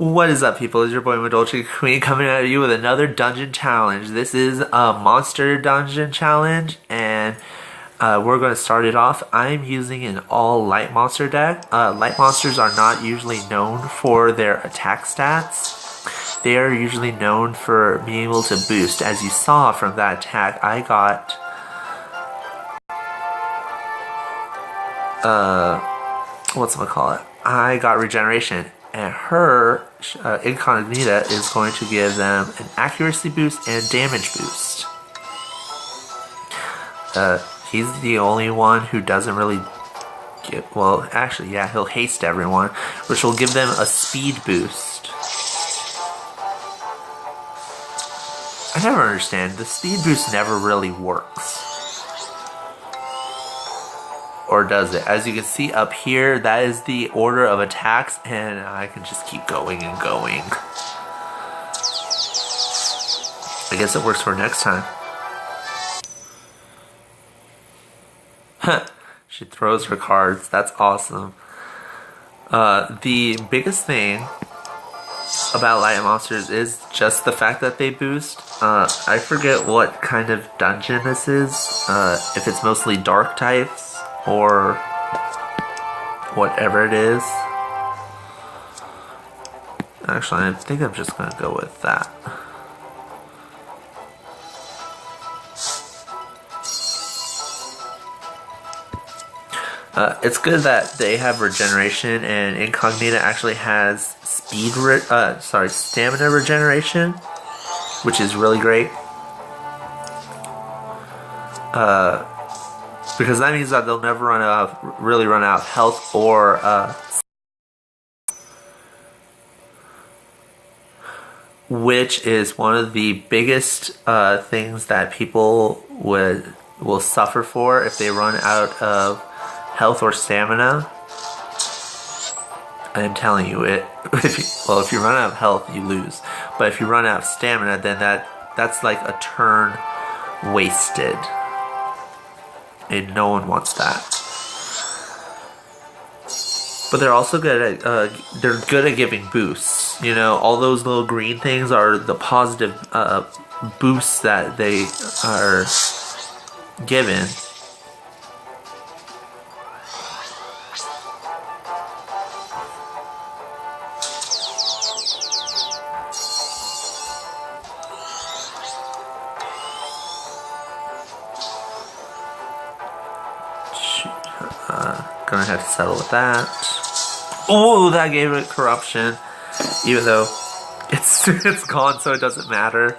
What is up, people? It's your boy Madolce Queen coming at you with another dungeon challenge. This is a monster dungeon challenge, and we're going to start it off. I'm using an all light monster deck. Light monsters are not usually known for their attack stats. They are usually known for being able to boost. As you saw from that attack, I got whatchamacallit? I got regeneration. And her Incognita is going to give them an accuracy boost and damage boost. He's the only one who doesn't really get, well, actually, yeah, he'll haste everyone, which will give them a speed boost. I never understand, the speed boost never really works. Or does it? As you can see up here, that is the order of attacks, and I can just keep going and going. I guess it works for next time. She throws her cards. That's awesome. The biggest thing about light monsters is just the fact that they boost. I forget what kind of dungeon this is. If it's mostly dark types or whatever it is. Actually, I think I'm just gonna go with that. It's good that they have regeneration, and Incognita actually has stamina regeneration, which is really great. Because that means that they'll never really run out of health or which is one of the biggest things that people will suffer for if they run out of health or stamina. I'm telling you, if you run out of health, you lose. But if you run out of stamina, then that's like a turn wasted. And no one wants that. But they're also good at giving boosts. You know, all those little green things are the positive boosts that they are given. Gonna have to settle with that. Oh, that gave it corruption, even though it's gone, so it doesn't matter.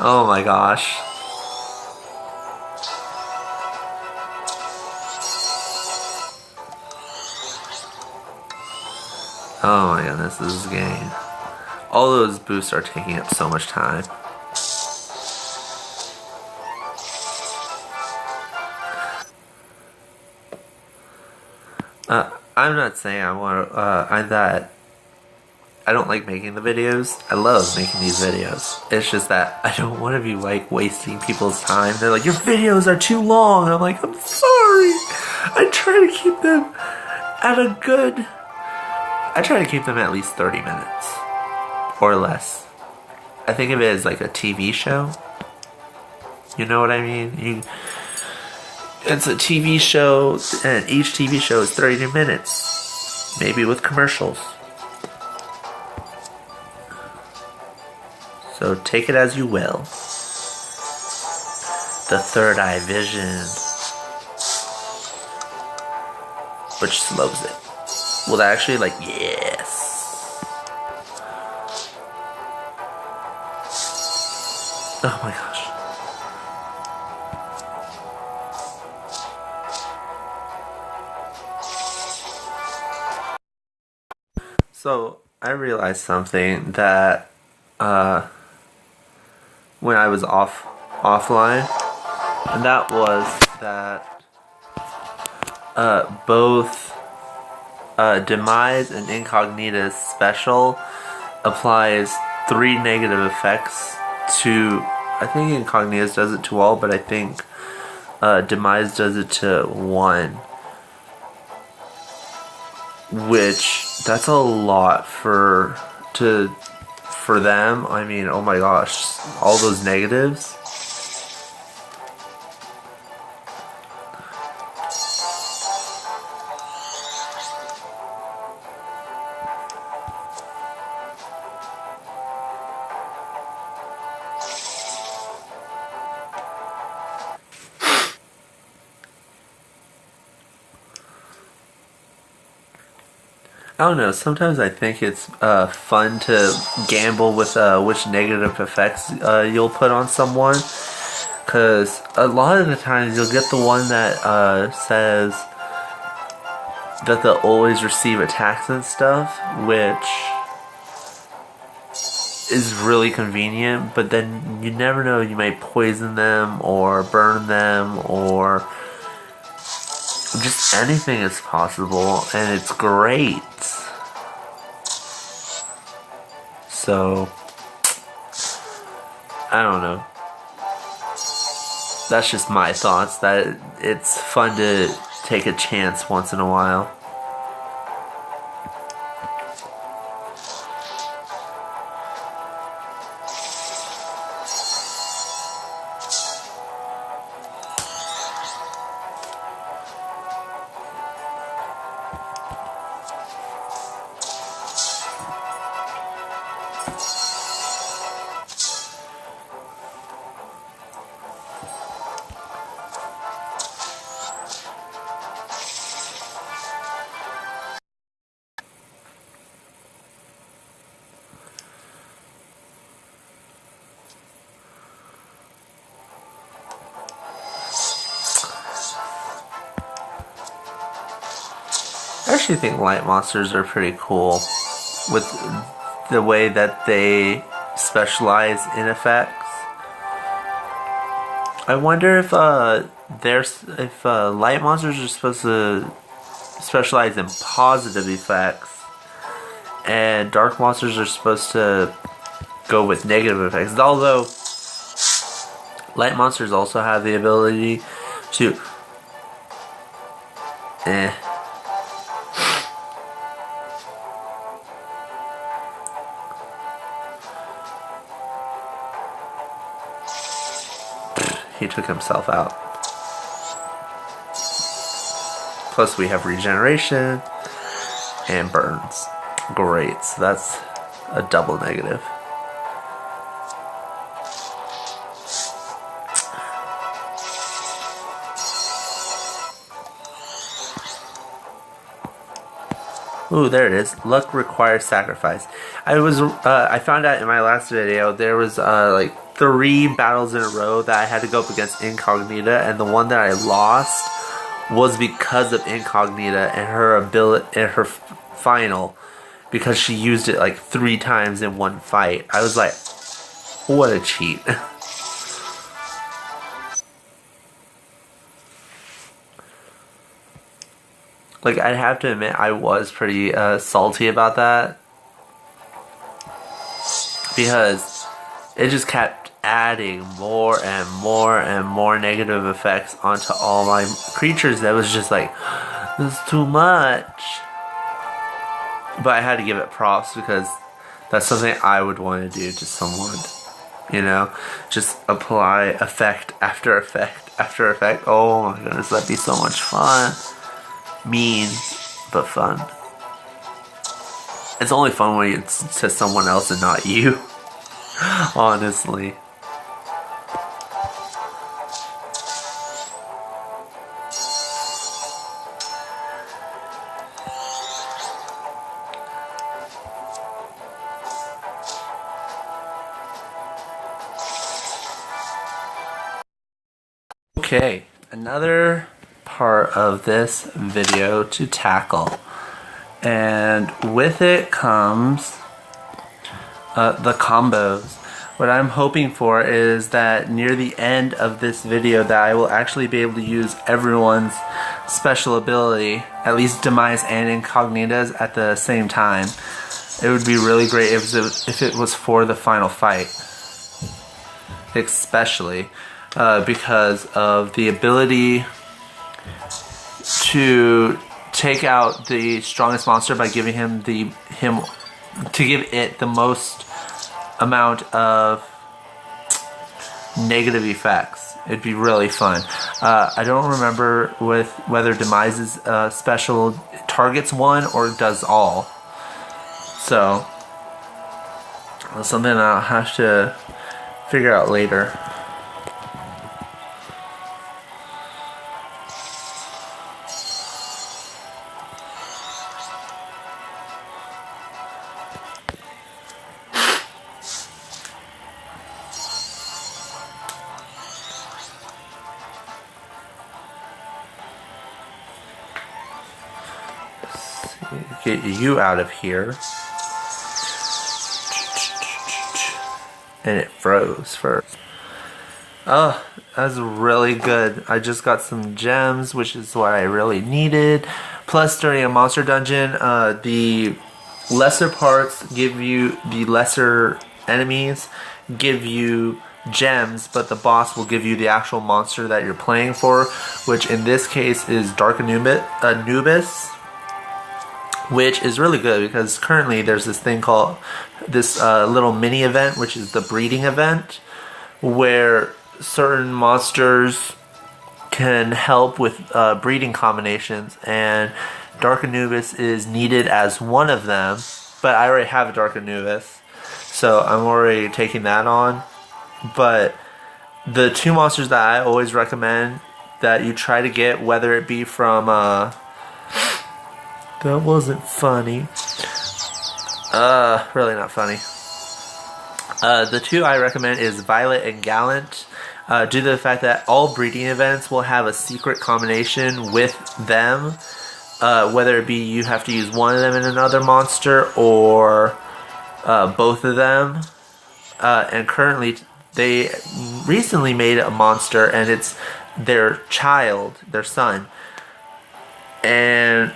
Oh my gosh. Oh my goodness, this is a game. All those boosts are taking up so much time. I'm not saying I don't like making the videos. I love making these videos. It's just that I don't want to be like wasting people's time. They're like, your videos are too long. I'm like, I'm sorry. I try to keep them at least 30 minutes or less. I think of it as like a TV show. You know what I mean? It's a TV show, and each TV show is 30 minutes. Maybe with commercials. So take it as you will. The third eye vision. Which slows it. Well, that actually, like, yes. Oh my gosh. So, I realized something that, when I was offline, and that was that, both, Demise and Incognita's special applies 3 negative effects to, I think Incognita's does it to all, but I think, Demise does it to 1. which that's a lot for them. I mean, oh my gosh, all those negatives. I don't know, sometimes I think it's fun to gamble with which negative effects you'll put on someone. Because a lot of the times you'll get the one that says that they'll always receive attacks and stuff, which is really convenient, but then you never know, you might poison them or burn them or just anything is possible, and it's great. So, I don't know. That's just my thoughts, that it's fun to take a chance once in a while. I actually think light monsters are pretty cool with the way that they specialize in effects. I wonder if light monsters are supposed to specialize in positive effects, and dark monsters are supposed to go with negative effects. Although light monsters also have the ability to he took himself out. Plus we have regeneration and burns. Great, so that's a double negative. Ooh, there it is. Luck requires sacrifice. I found out in my last video there was like 3 battles in a row that I had to go up against Incognita, and the one that I lost was because of Incognita and her ability and her final, because she used it like 3 times in one fight. I was like, what a cheat. Like, I'd have to admit, I was pretty salty about that, because it just kept adding more and more and more negative effects onto all my creatures. That was just like, this is too much. But I had to give it props, because that's something I would want to do to someone. You know? Just apply effect after effect after effect. Oh my goodness, that'd be so much fun. Mean, but fun. It's only fun when it's to someone else and not you. Honestly. Okay, another part of this video to tackle, and with it comes the combos. What I'm hoping for is that near the end of this video that I will actually be able to use everyone's special ability, at least Demise and Incognita's at the same time. It would be really great if it was for the final fight, especially because of the ability to take out the strongest monster by giving him to give it the most amount of negative effects. It'd be really fun. I don't remember with whether Demise's special targets one or does all. So that's something I'll have to figure out later. Get you out of here. And it froze first. Oh, that's really good. I just got some gems, which is what I really needed. Plus, during a monster dungeon, the lesser parts give you, the lesser enemies give you gems, but the boss will give you the actual monster that you're playing for, which in this case is Dark Anubis, which is really good because currently there's this thing called this little mini event, which is the breeding event, where certain monsters can help with breeding combinations, and Dark Anubis is needed as one of them, but I already have a Dark Anubis, so I'm already taking that on. But the two monsters that I always recommend that you try to get, whether it be from that wasn't funny. Really not funny. The two I recommend is Violet and Gallant, due to the fact that all breeding events will have a secret combination with them, whether it be you have to use one of them in another monster or both of them. And currently, they recently made a monster, and it's their child, their son. And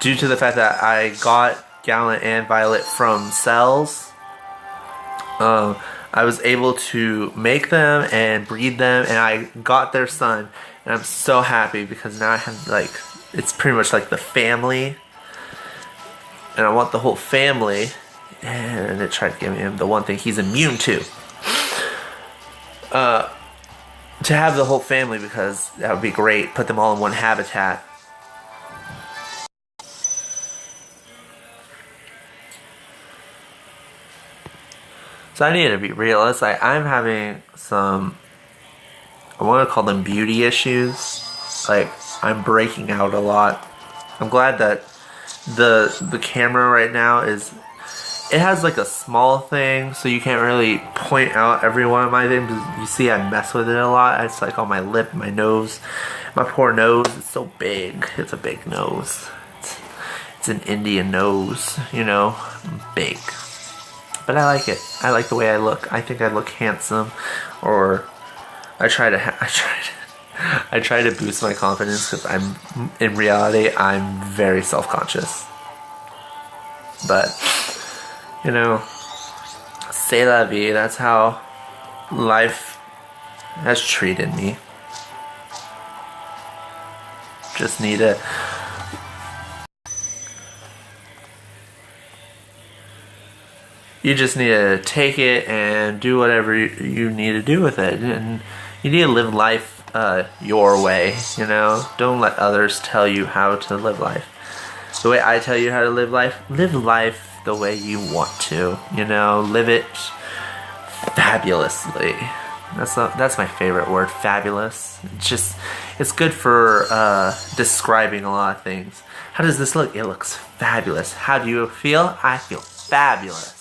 due to the fact that I got Gallant and Violet from cells, I was able to make them and breed them, and I got their son, and I'm so happy because now I have, like, it's pretty much like the family, and I want the whole family, and it tried to give him the one thing he's immune to have the whole family, because that would be great, put them all in one habitat. So I need to be real. It's like I'm having some, I want to call them beauty issues. Like, I'm breaking out a lot. I'm glad that the camera right now is, it has like a small thing, so you can't really point out every one of my things. You see I mess with it a lot. It's like on my lip, my nose, my poor nose. It's so big. It's a big nose. It's an Indian nose, you know, big. But I like it. I like the way I look. I think I look handsome, or I try to boost my confidence, because in reality I'm very self-conscious. But you know, c'est la vie. That's how life has treated me. Just need to. You just need to take it and do whatever you need to do with it. And you need to live life your way, you know? Don't let others tell you how to live life. The way I tell you how to live life the way you want to, you know? Live it fabulously. That's my favorite word, fabulous. It's good for describing a lot of things. How does this look? It looks fabulous. How do you feel? I feel fabulous.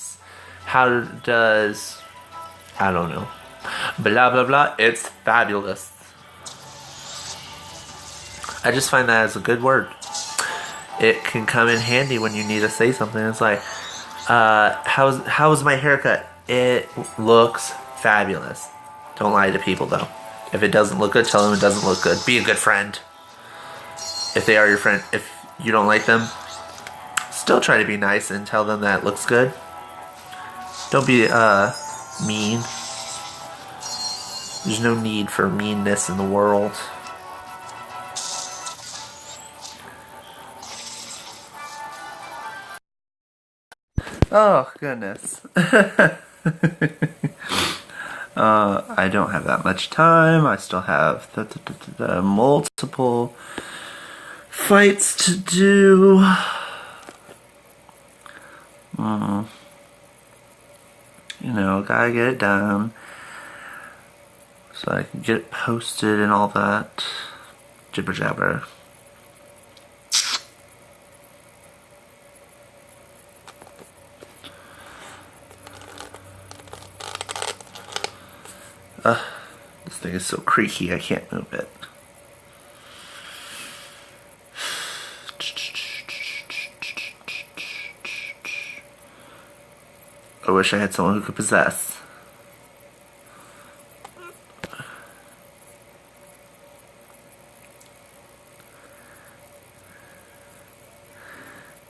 How does, I don't know, blah blah blah, it's fabulous. I just find that as a good word. It can come in handy when you need to say something. It's like, how's my haircut? It looks fabulous. Don't lie to people though. If it doesn't look good, tell them it doesn't look good. Be a good friend. If they are your friend, if you don't like them, still try to be nice and tell them that it looks good. Don't be mean. There's no need for meanness in the world. Oh, goodness. I don't have that much time. I still have the multiple fights to do. You know, gotta get it done so I can get it posted and all that jibber jabber. This thing is so creaky I can't move it. I wish I had someone who could possess.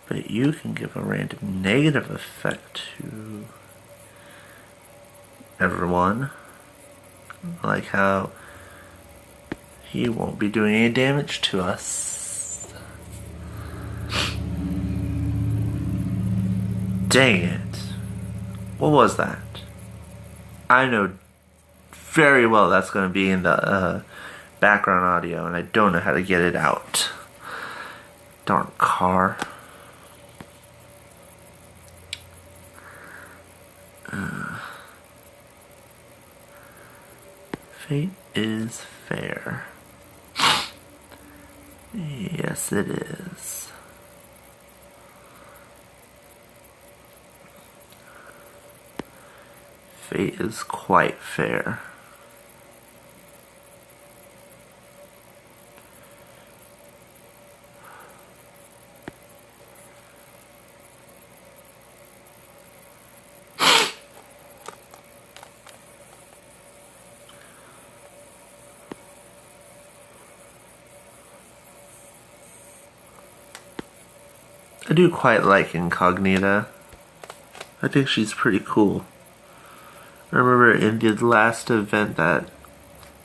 But you can give a random negative effect to everyone. Like how he won't be doing any damage to us. Dang it. What was that? I know very well that's going to be in the background audio, and I don't know how to get it out. Darn car. Fate is fair. Yes, it is. Fate is quite fair. I do quite like Incognita. I think she's pretty cool. I remember in the last event that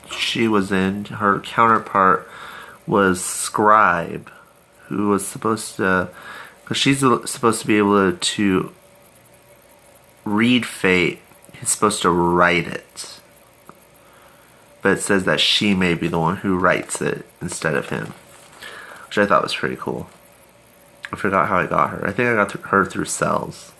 she was in, her counterpart was Scribe, who was supposed to, because she's supposed to be able to read fate. He's supposed to write it. But it says that she may be the one who writes it instead of him, which I thought was pretty cool. I forgot how I got her. I think I got her through cells.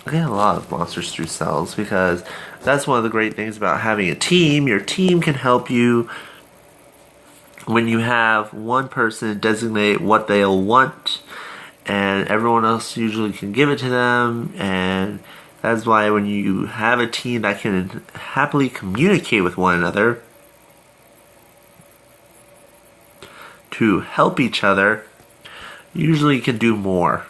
I get a lot of monsters through cells because that's one of the great things about having a team. Your team can help you when you have one person designate what they'll want, and everyone else usually can give it to them. And that's why when you have a team that can happily communicate with one another to help each other, usually can do more.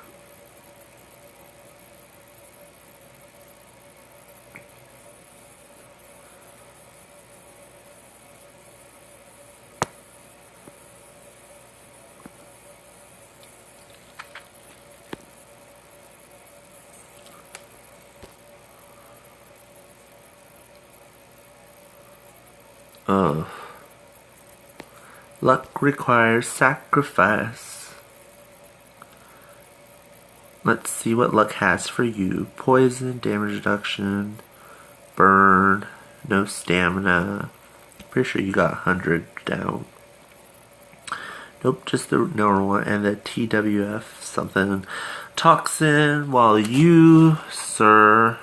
Luck requires sacrifice. Let's see what luck has for you. Poison, damage reduction, burn, no stamina. Pretty sure you got 100 down. Nope, just the normal one. And the TWF something. Toxin, while you, sir,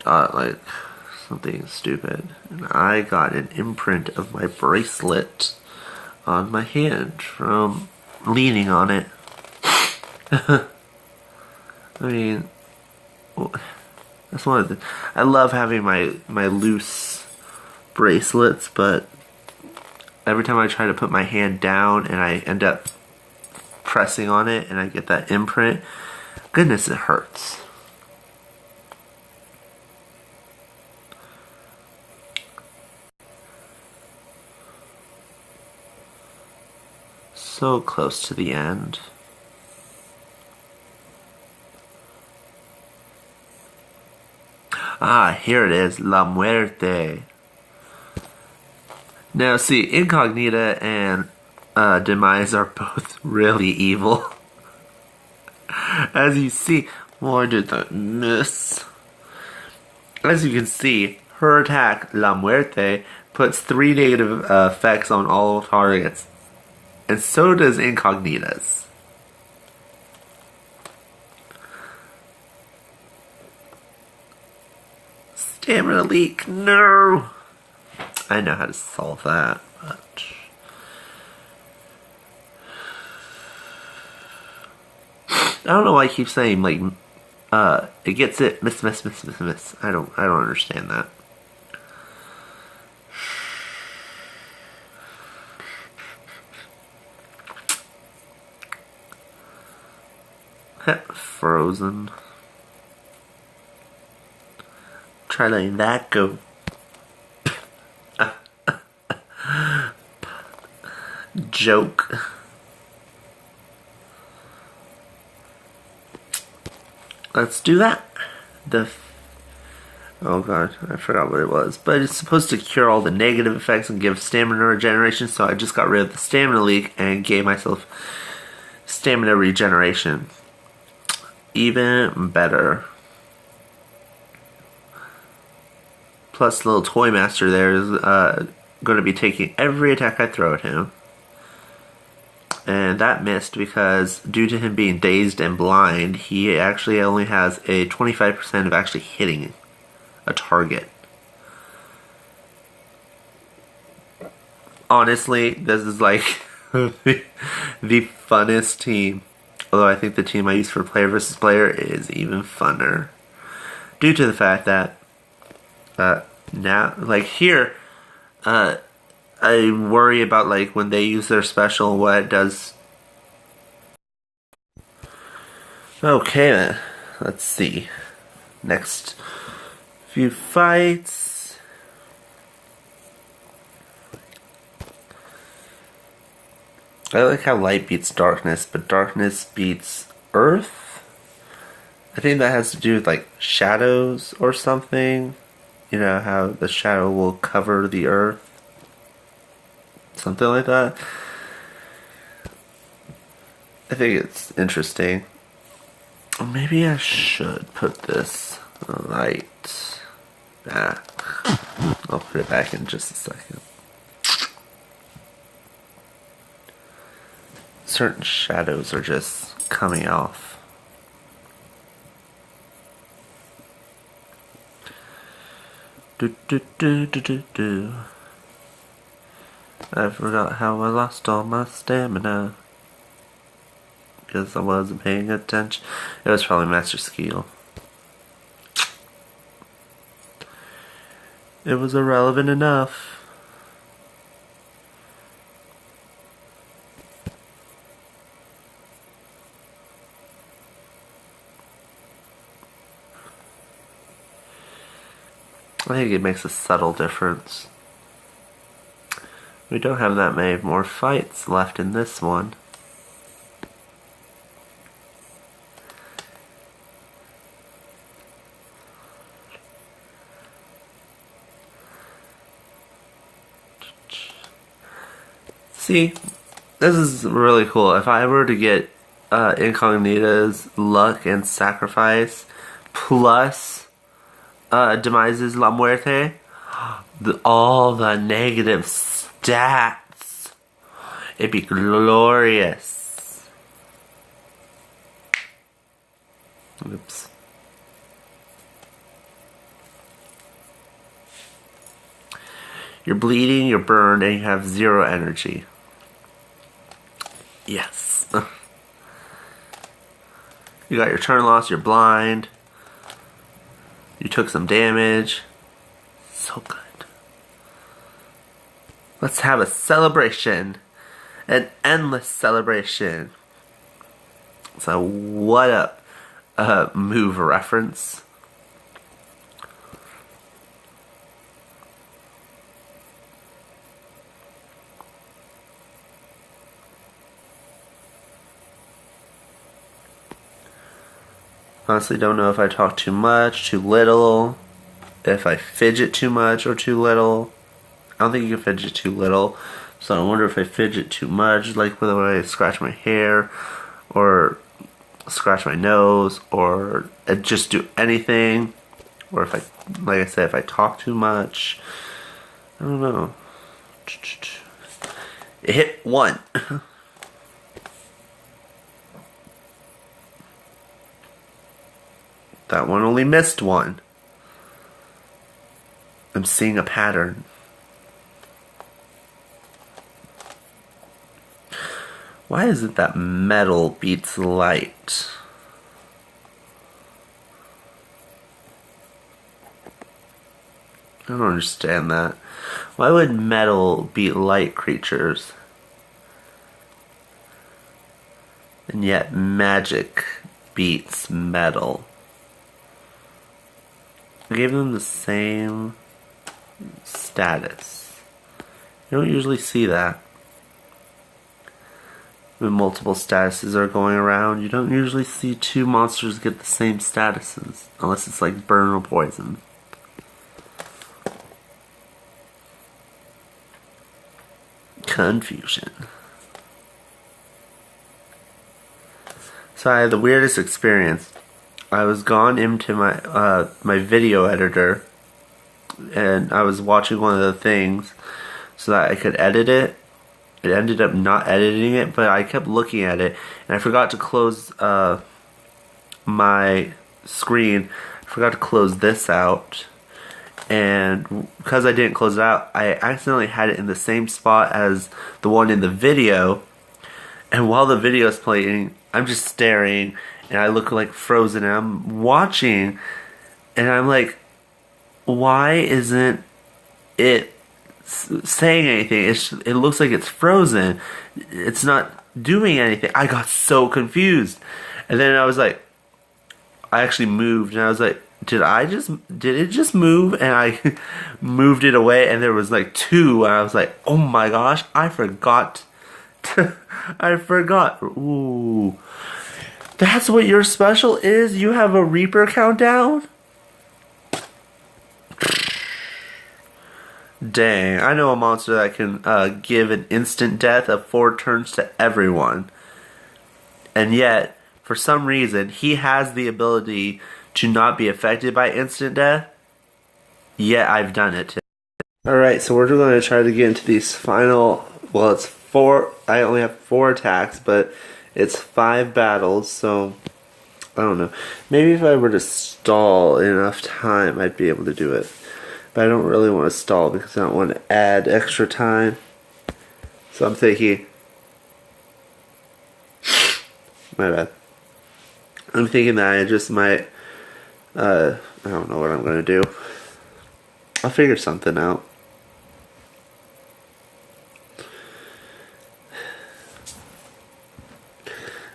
got like something stupid. And I got an imprint of my bracelet on my hand from leaning on it. I mean, that's one of the. I love having my loose bracelets, but every time I try to put my hand down and I end up pressing on it and I get that imprint, goodness, it hurts. So close to the end. Ah, here it is, La Muerte. Now, see, Incognita and Demise are both really evil. As you see, why did that miss? As you can see, her attack, La Muerte, puts 3 negative effects on all targets. And so does Incognita's. Stamina leak, no! I know how to solve that, but... I don't know why I keep saying, like, it gets it, miss. I don't understand that. Frozen. Try letting that go. Joke. Let's do that. Oh god, I forgot what it was. But it's supposed to cure all the negative effects and give stamina regeneration, so I just got rid of the stamina leak and gave myself stamina regeneration. Even better. Plus, little Toy Master there is going to be taking every attack I throw at him. And that missed because due to him being dazed and blind, he actually only has a 25% of actually hitting a target. Honestly, this is like the funnest team. Although I think the team I use for player versus player is even funner. Due to the fact that now, like here, I worry about like when they use their special, what it does. Okay then, let's see. Next few fights. I like how light beats darkness, but darkness beats earth. I think that has to do with like shadows or something. You know, how the shadow will cover the earth. Something like that. I think it's interesting. Maybe I should put this light back. I'll put it back in just a second. Certain shadows are just coming off. I forgot how I lost all my stamina. Because I wasn't paying attention. It was probably Master Skill. It was irrelevant enough. I think it makes a subtle difference. We don't have that many more fights left in this one. See, this is really cool. If I were to get Incognita's Luck and Sacrifice plus Demise's La Muerte, all the negative stats, it'd be glorious. Oops. You're bleeding, you're burned, and you have 0 energy. Yes. You got your turn loss, you're blind. You took some damage. So good. Let's have a celebration. An endless celebration. So what up? Move reference. Honestly, don't know if I talk too much, too little, if I fidget too much or too little. I don't think you can fidget too little, so I wonder if I fidget too much, like when I scratch my hair, or scratch my nose or just do anything, or if I, like I said, if I talk too much. I don't know. It hit 1. That one only missed 1. I'm seeing a pattern. Why is it that metal beats light? I don't understand that. Why would metal beat light creatures? And yet magic beats metal. I gave them the same status. You don't usually see that. When multiple statuses are going around, you don't usually see 2 monsters get the same statuses. Unless it's like burn or poison. Confusion. So I had the weirdest experience. I was gone into my my video editor, and I was watching one of the things so that I could edit it. It ended up not editing it, but I kept looking at it, and I forgot to close my screen. I forgot to close this out, and because I didn't close it out, I accidentally had it in the same spot as the one in the video. And while the video is playing, I'm just staring, and I look like frozen, and I'm watching, and I'm like, why isn't it saying anything? It looks like it's frozen. It's not doing anything. I got so confused. And then I was like, I actually moved, and I was like, did it just move? And I moved it away, and there was like 2, and I was like, oh my gosh, I forgot. I forgot. Ooh. That's what your special is? You have a Reaper countdown? Dang, I know a monster that can give an instant death of 4 turns to everyone. And yet, for some reason, he has the ability to not be affected by instant death. Yet I've done it too. Alright, so we're going to try to get into these final, well, it's 4, I only have 4 attacks, but it's 5 battles, so I don't know. Maybe if I were to stall enough time, I'd be able to do it. But I don't really want to stall because I don't want to add extra time. So I'm thinking, my bad. I'm thinking that I just might, I don't know what I'm going to do. I'll figure something out.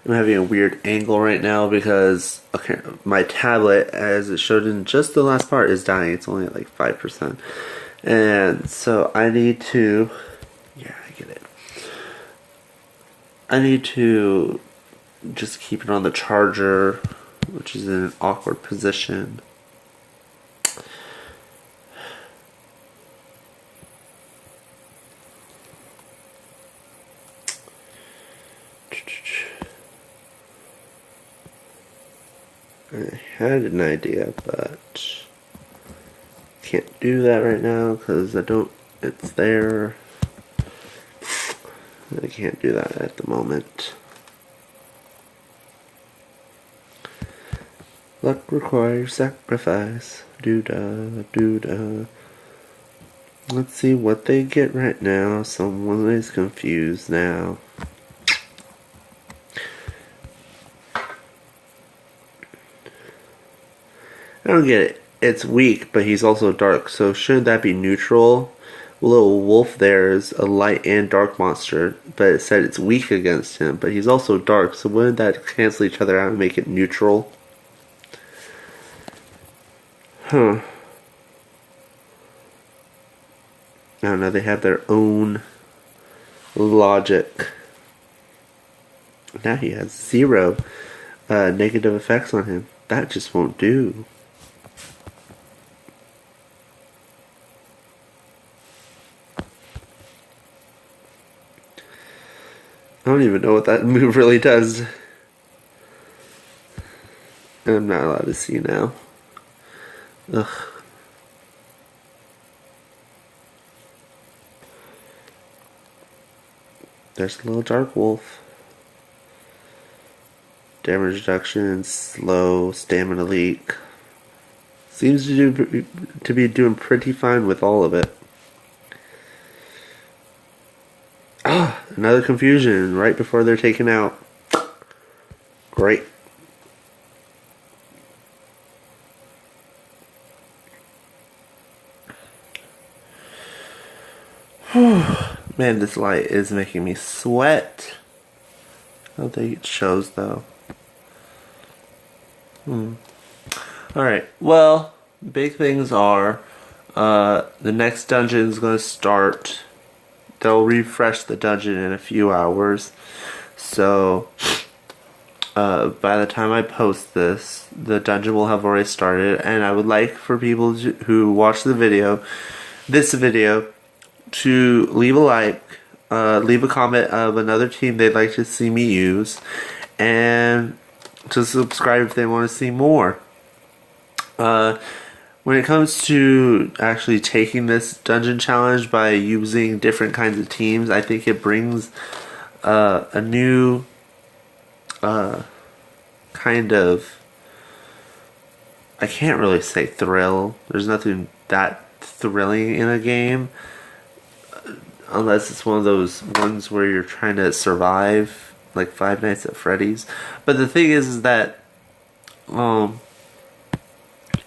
I'm having a weird angle right now because my tablet, as it showed in just the last part, is dying. It's only at like 5%. And so I need to, yeah, I get it. I need to just keep it on the charger, which is in an awkward position. I had an idea, but can't do that right now because it's there. I can't do that at the moment. Luck requires sacrifice. Doo-da, doo-da. Let's see what they get right now. Someone is confused now. I don't get it. It's weak, but he's also dark, so shouldn't that be neutral? Little wolf there is a light and dark monster, but it said it's weak against him, but he's also dark, so wouldn't that cancel each other out and make it neutral? Huh. I don't know, they have their own logic. Now he has 0 negative effects on him. That just won't do. I don't even know what that move really does. I'm not allowed to see now. Ugh. There's a little dark wolf. Damage reduction, slow, stamina leak. Seems to be doing pretty fine with all of it. Ah, another confusion right before they're taken out. Great. Man, this light is making me sweat. I don't think it shows though. Alright, well, big things are the next dungeon is going to start. They'll refresh the dungeon in a few hours. So, by the time I post this, the dungeon will have already started. And I would like for people who watch the video, this video, to leave a like, leave a comment of another team they'd like to see me use, and to subscribe if they want to see more. When it comes to actually taking this dungeon challenge by using different kinds of teams, I think it brings a new kind of, I can't really say thrill. There's nothing that thrilling in a game unless it's one of those ones where you're trying to survive, like Five Nights at Freddy's. But the thing is that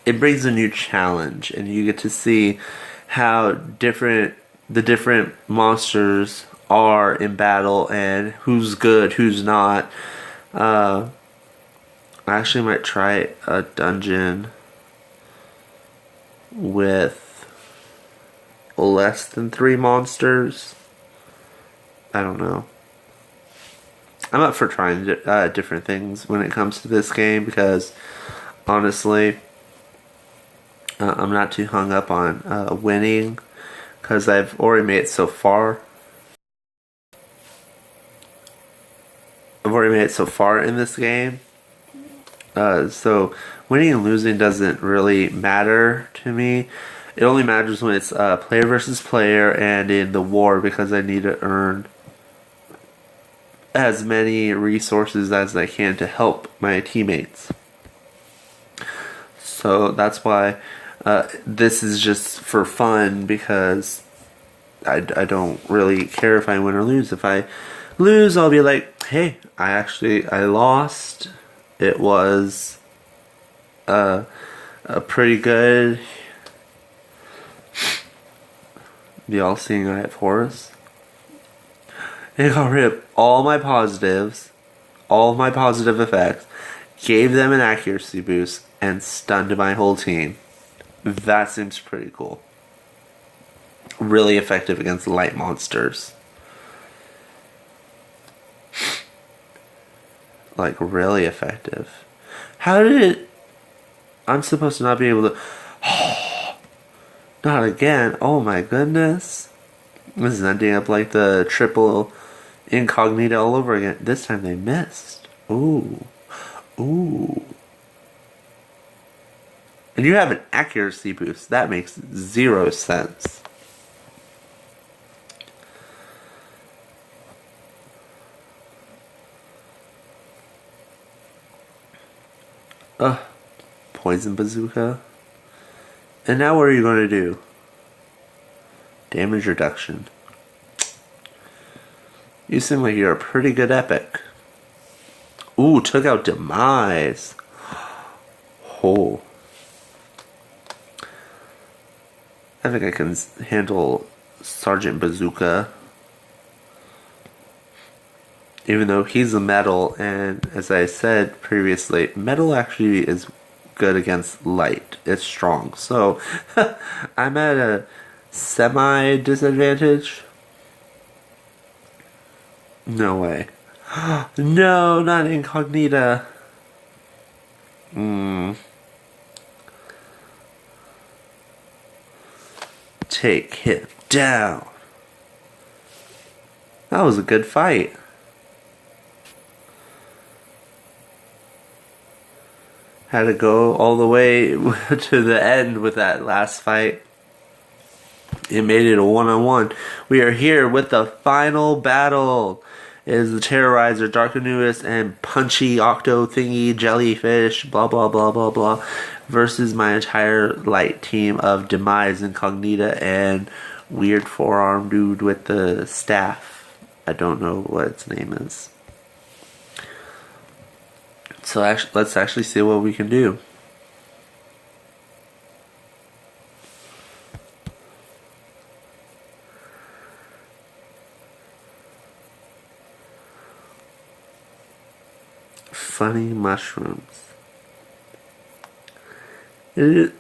it brings a new challenge, and you get to see how the different monsters are in battle and who's good, who's not. I actually might try a dungeon with less than 3 monsters. I don't know. I'm up for trying different things when it comes to this game because honestly, I'm not too hung up on winning because I've already made it so far. I've already made it so far in this game. So winning and losing doesn't really matter to me. It only matters when it's player versus player and in the war because I need to earn as many resources as I can to help my teammates. So that's why this is just for fun because I don't really care if I win or lose. If I lose, I'll be like, hey, I lost. It was a pretty good. Y'all seeing I have Horus? It got rid of all my positives, all of my positive effects, gave them an accuracy boost, and stunned my whole team. That seems pretty cool. Really effective against light monsters. Like, really effective. How did it... I'm supposed to not be able to... Not again. Oh my goodness. This is ending up like the triple incognito all over again. This time they missed. Ooh. Ooh. And you have an accuracy boost. That makes 0 sense. Poison bazooka. And now what are you going to do? Damage reduction. You seem like you're a pretty good epic. Ooh, took out Demise. Oh. I think I can handle Sergeant Bazooka. Even though he's a metal, and as I said previously, metal actually is good against light. It's strong. So, I'm at a semi-disadvantage. No way. No, not Incognita. Take him down. That was a good fight. Had to go all the way to the end with that last fight. It made it a one-on-one. We are here with the final battle. It is the Terrorizer, Dark Anubis, and Punchy Octo Thingy Jellyfish, blah blah blah blah blah, versus my entire light team of Demise, Incognita, and weird forearm dude with the staff. I don't know what its name is. So let's actually see what we can do. Funny mushrooms.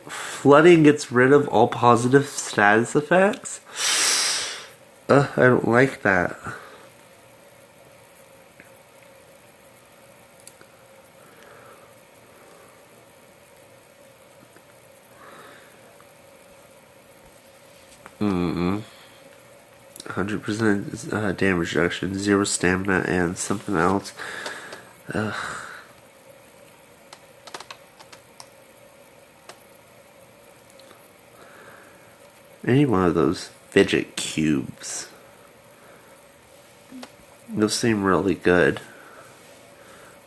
Flooding gets rid of all positive status effects? I don't like that. Mm-mm. 100% damage reduction, 0 stamina, and something else. Ugh. Any one of those fidget cubes. Those seem really good.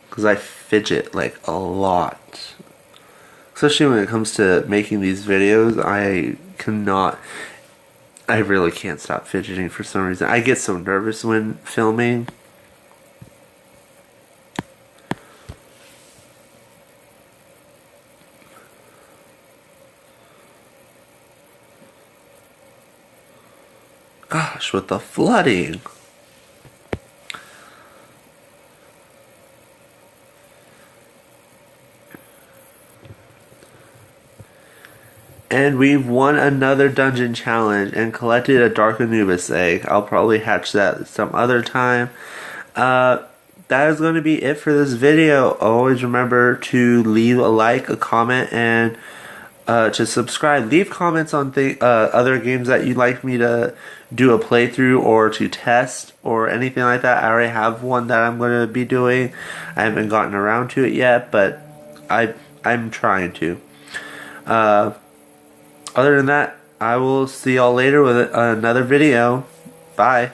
Because I fidget like a lot. Especially when it comes to making these videos, I really can't stop fidgeting for some reason. I get so nervous when filming. Gosh, with the flooding. And we've won another dungeon challenge and collected a Dark Anubis egg. I'll probably hatch that some other time. That is going to be it for this video. Always remember to leave a like, a comment, and to subscribe. Leave comments on other games that you'd like me to do a playthrough or to test or anything like that. I already have one that I'm going to be doing. I haven't gotten around to it yet, but I'm trying to. Other than that, I will see y'all later with another video. Bye.